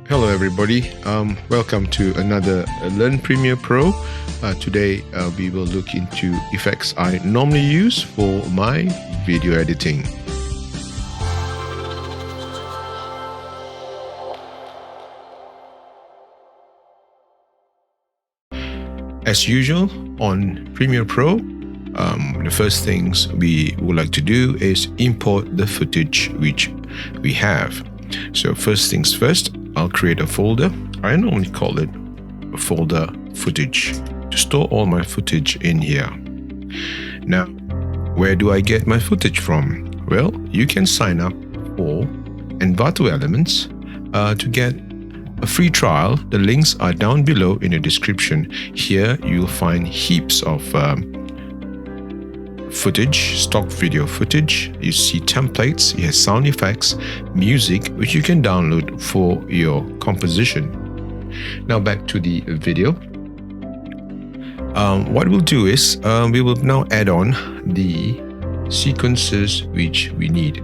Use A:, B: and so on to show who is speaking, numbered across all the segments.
A: Hello everybody, welcome to another Learn Premiere Pro. Today we will look into effects I normally use for my video editing. As usual on Premiere Pro, the first things we would like to do is import the footage which we have. So first things first, I'll create a folder. I normally call it a folder footage to store all my footage in here. Now, where do I get my footage from? Well, you can sign up for Envato Elements to get a free trial. The links are down below in the description. Here you'll find heaps of footage, stock video footage. You see templates, you have sound effects, music, which you can download for your composition. Now back to the video. What we'll do is we will now add on the sequences which we need.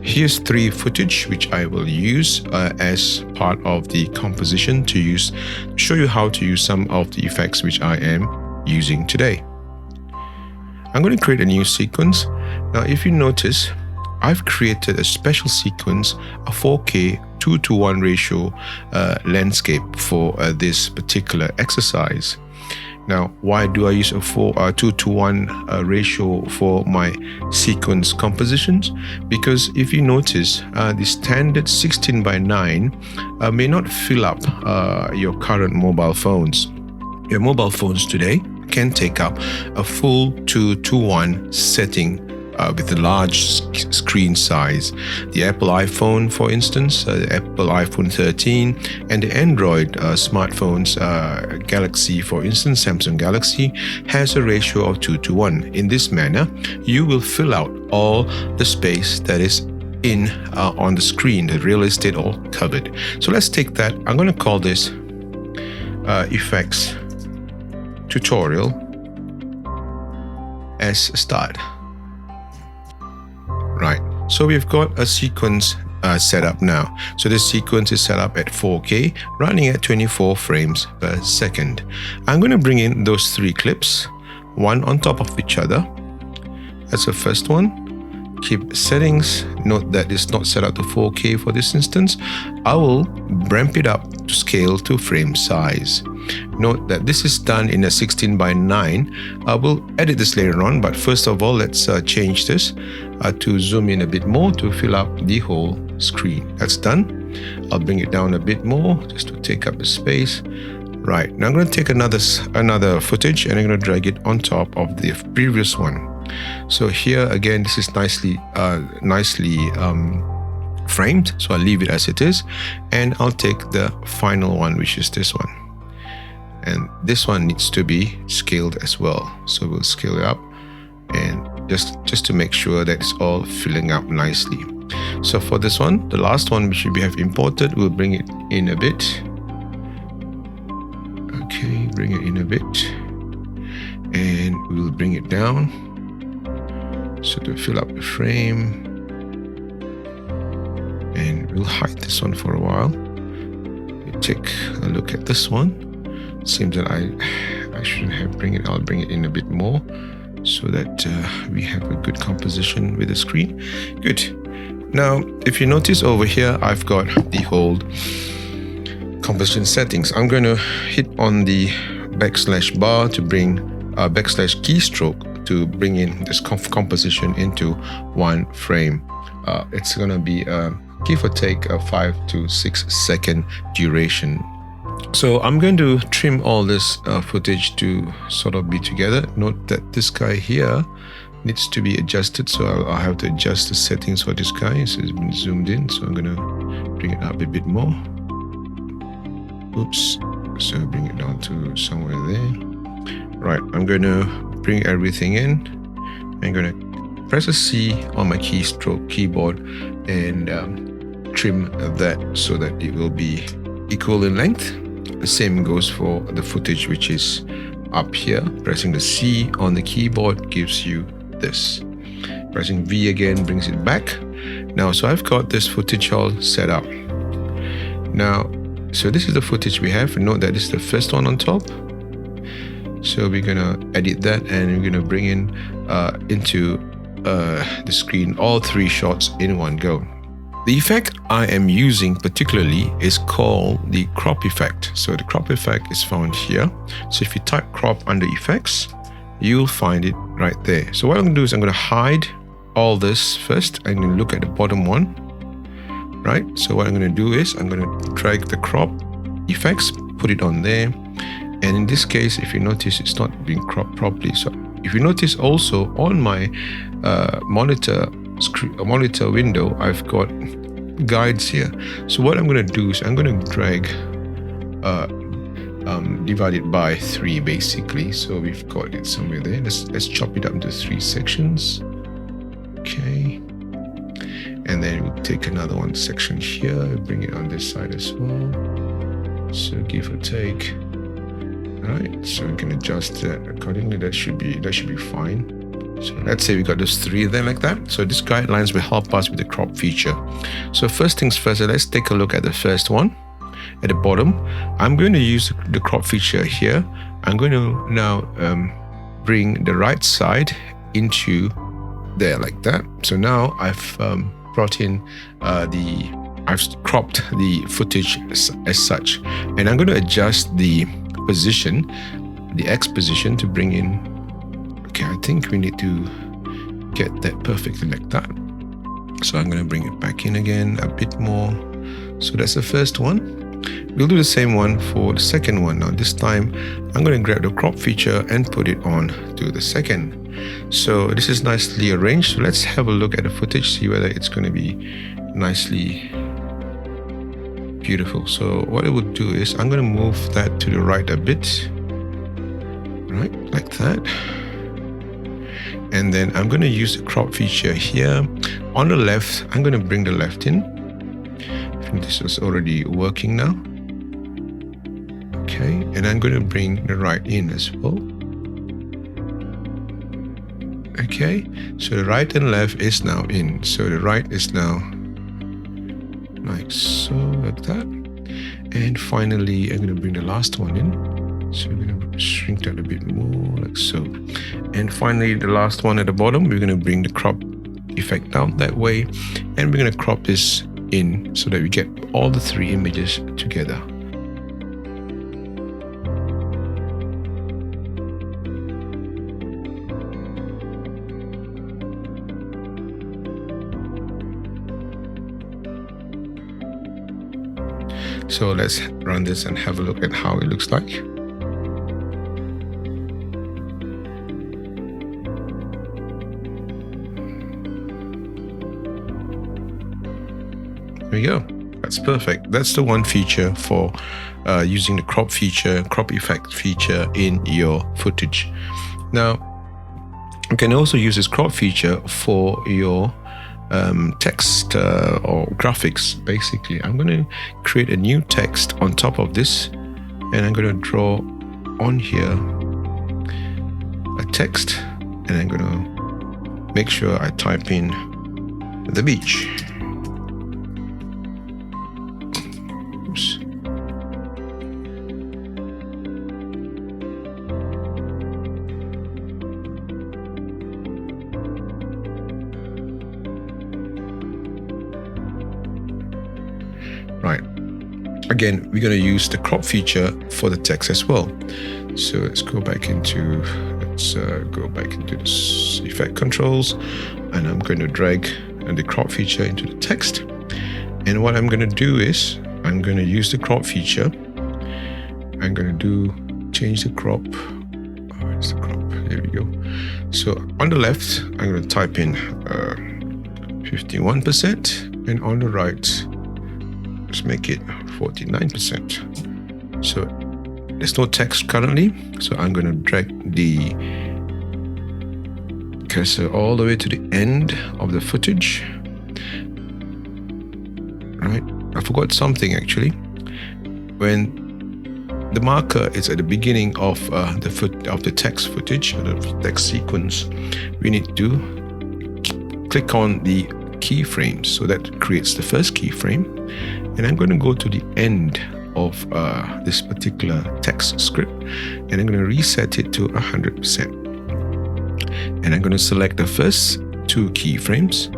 A: Here's 3 footage which I will use as part of the composition to show you how to use some of the effects which I am using today. I'm going to create a new sequence. Now, if you notice, I've created a special sequence, a 4K 2:1 ratio landscape for this particular exercise. Now, why do I use a 2:1 ratio for my sequence compositions? Because if you notice, the standard 16:9 may not fill up your current mobile phones. Your mobile phones today can take up a full 2:1 setting with a large screen size. The Apple iPhone, for instance, the Apple iPhone 13, and the Android smartphones, Galaxy, for instance, Samsung Galaxy, has a ratio of 2:1. In this manner, you will fill out all the space that is on the screen, the real estate all covered. So let's take that. I'm going to call this effects tutorial as a start. Right, so we've got a sequence set up now. So this sequence is set up at 4K, running at 24 frames per second. I'm going to bring in those 3 clips, one on top of each other. That's the first one. Keep settings. Note that it's not set up to 4K for this instance. I will ramp it up to scale to frame size. Note that this is done in a 16:9. I will edit this later on, but first of all, let's change this to zoom in a bit more to fill up the whole screen. That's done. I'll bring it down a bit more just to take up the space. Right, now I'm going to take another footage and I'm going to drag it on top of the previous one. So here again, this is nicely framed, so I'll leave it as it is, and I'll take the final one, which is this one. And this one needs to be scaled as well. So we'll scale it up and just to make sure that it's all filling up nicely. So for this one, the last one which we have imported, we'll bring it in a bit. Okay, bring it in a bit. And we'll bring it down. So to fill up the frame. And we'll hide this one for a while. We take a look at this one. Seems that I shouldn't have I'll bring it in a bit more so that we have a good composition with the screen. Good. Now, if you notice over here, I've got the whole composition settings. I'm going to hit on the backslash bar to bring backslash keystroke to bring in this composition into 1 frame. It's going to be give or take a 5 to 6 second duration. So I'm going to trim all this footage to sort of be together. Note that this guy here needs to be adjusted, so I'll have to adjust the settings for this guy. So it's been zoomed in, so I'm going to bring it up a bit more. Oops, so bring it down to somewhere there. Right, I'm going to bring everything in. I'm going to press a C on my keyboard and trim that so that it will be equal in length. The same goes for the footage which is up here. Pressing the C on the keyboard gives you this. Pressing V again brings it back. Now, so I've got this footage all set up. Now, so this is the footage we have. Note that this is the first one on top. So we're gonna edit that, and we're gonna bring in into the screen all 3 shots in one go. The effect I am using particularly is called the crop effect. So the crop effect is found here. So if you type crop under effects, you'll find it right there. So what I'm gonna do is I'm gonna hide all this first. I'm gonna look at the bottom one, right? So what I'm gonna do is I'm gonna drag the crop effects, put it on there. And in this case, if you notice, it's not being cropped properly. So if you notice also on my monitor window, I've got guides here. So what I'm going to do is I'm going to drag, divide it by 3 basically. So we've got it somewhere there. Let's chop it up into 3 sections. Okay. And then we'll take another one section here, bring it on this side as well. So give or take. Right, so we can adjust that accordingly. That should be fine. So let's say we got those 3 there like that. So these guidelines will help us with the crop feature. So first things first, let's take a look at the first one at the bottom. I'm going to use the crop feature here. I'm going to now bring the right side into there like that. So now I've brought in I've cropped the footage as such, and I'm going to adjust the position, the X position, to bring in. Okay, I think we need to get that perfectly like that. So I'm going to bring it back in again a bit more. So that's the first one. We'll do the same one for the second one. Now this time I'm going to grab the crop feature and put it on to the second. So this is nicely arranged. So let's have a look at the footage, see whether it's going to be nicely beautiful. So what it would do is I'm going to move that to the right a bit, right, like that. And then I'm going to use the crop feature here. On the left, I'm going to bring the left in. I think this is already working now. Okay, and I'm going to bring the right in as well. Okay, so the right and left is now in. So the right is now like so, like that. And finally, I'm going to bring the last one in. So we're going to shrink that a bit more, like so. And finally, the last one at the bottom, we're going to bring the crop effect down that way. And we're going to crop this in so that we get all the 3 images together. So let's run this and have a look at how it looks like. There we go. That's perfect. That's the one feature for using the crop effect feature in your footage. Now, you can also use this crop feature for your text or graphics. Basically, I'm going to create a new text on top of this, and I'm going to draw on here a text, and I'm going to make sure I type in the beach. Oops. Right. Again, we're going to use the crop feature for the text as well. So let's go back into the effect controls, and I'm going to drag the crop feature into the text. And what I'm going to do is I'm going to use the crop feature. I'm going to change the crop. Oh, where's the crop? There we go. So on the left, I'm going to type in 51%, and on the right, let's make it 49%. So there's no text currently, so I'm going to drag the cursor all the way to the end of the footage. Right, I forgot something actually. When the marker is at the beginning of the text footage, or the text sequence, we need to click on the keyframes. So that creates the first keyframe. And I'm going to go to the end of this particular text script, and I'm going to reset it to 100%. And I'm going to select the first 2 keyframes,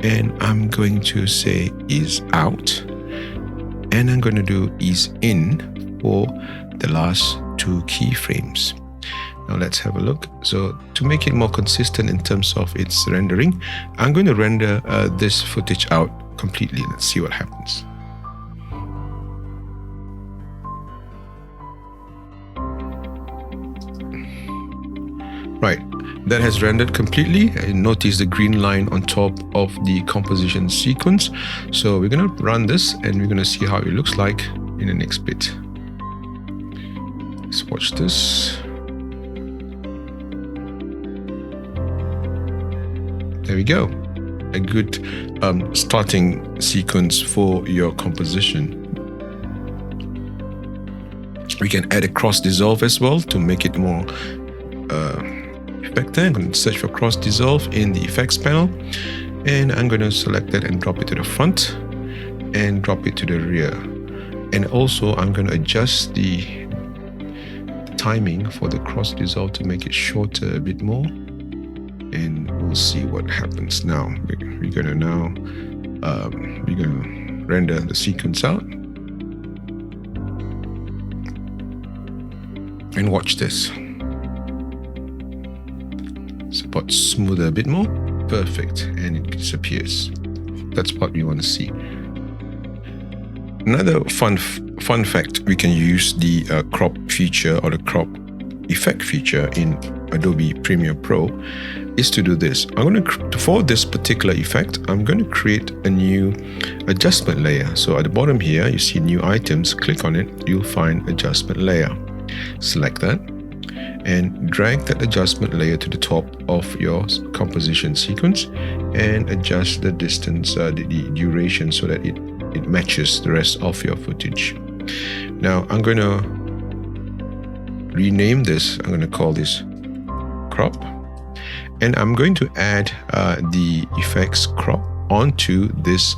A: and I'm going to say ease out, and I'm going to do ease in for the last 2 keyframes. Now let's have a look. So to make it more consistent in terms of its rendering, I'm going to render this footage out completely. Let's see what happens. Right, that has rendered completely. And notice the green line on top of the composition sequence. So we're going to run this and we're going to see how it looks like in the next bit. Let's watch this. There we go. A good starting sequence for your composition. We can add a cross dissolve as well to make it more effective. I'm going to search for cross dissolve in the effects panel, and I'm going to select that and drop it to the front and drop it to the rear. And also I'm going to adjust the timing for the cross dissolve to make it shorter a bit more, and we'll see what happens now. We're going to now render the sequence out and watch this. Spot smoother a bit more. Perfect, and it disappears. That's what we want to see. Another fun fact, we can use the crop feature or the crop effect feature in Adobe Premiere Pro is to do this. For this particular effect, I'm going to create a new adjustment layer. So at the bottom here, you see new items. Click on it, you'll find adjustment layer. Select that and drag that adjustment layer to the top of your composition sequence and adjust the distance, the duration, so that it matches the rest of your footage. Now I'm going to rename this. I'm going to call this crop, and I'm going to add the effects crop onto this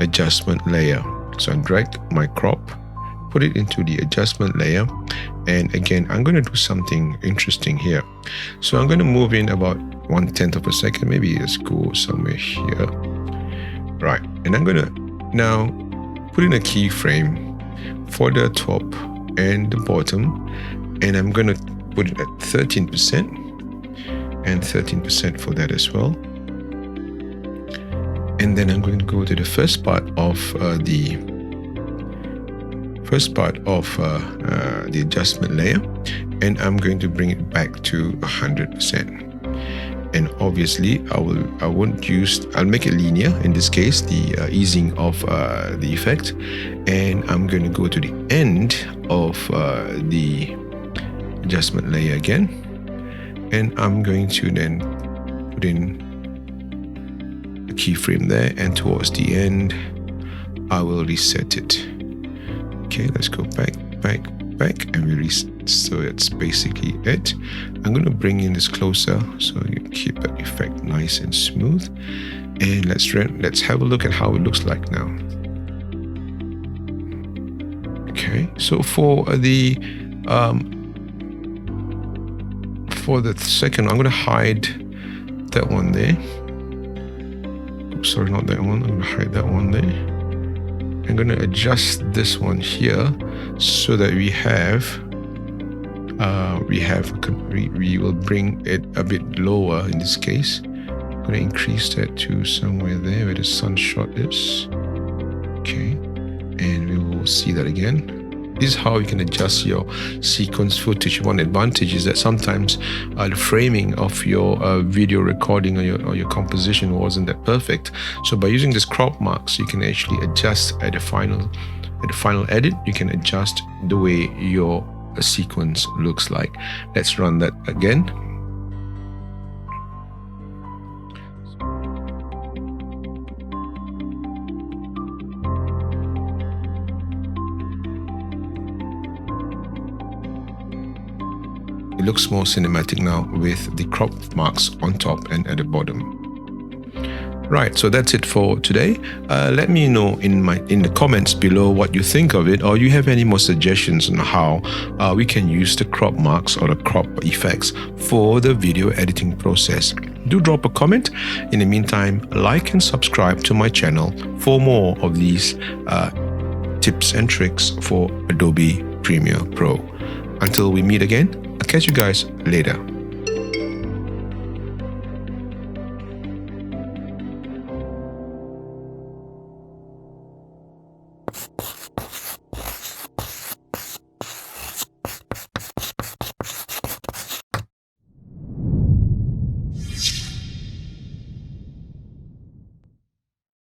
A: adjustment layer. So I drag my crop, put it into the adjustment layer, and again I'm going to do something interesting here. So I'm going to move in about 1/10 of a second, maybe let's go somewhere here. Right, and I'm going to now put in a keyframe for the top and the bottom, and I'm going to put it at 13% and 13% for that as well. And then I'm going to go to the first part of the adjustment layer, and I'm going to bring it back to 100%. And obviously I'll make it linear in this case, the easing of the effect, and I'm going to go to the end of the adjustment layer again, and I'm going to then put in a keyframe there, and towards the end I will reset it. Okay, let's go back, and we reset. So that's basically it. I'm going to bring in this closer so you keep that effect nice and smooth. And let's have a look at how it looks like now. Okay, so for the second, I'm going to hide that one there. Oops, sorry, not that one. I'm going to hide that one there. I'm going to adjust this one here so that we will bring it a bit lower in this case. I'm going to increase that to somewhere there where the sunshot is. Okay, and we will see that again. This is how you can adjust your sequence footage. One advantage is that sometimes the framing of your video recording or your composition wasn't that perfect. So by using this crop marks, you can actually adjust at the final edit. You can adjust the way your sequence looks like. Let's run that again. It looks more cinematic now with the crop marks on top and at the bottom. Right, so that's it for today. Let me know in the comments below what you think of it, or you have any more suggestions on how we can use the crop marks or the crop effects for the video editing process. Do drop a comment. In the meantime, like and subscribe to my channel for more of these tips and tricks for Adobe Premiere Pro. Until we meet again, I'll catch you guys later.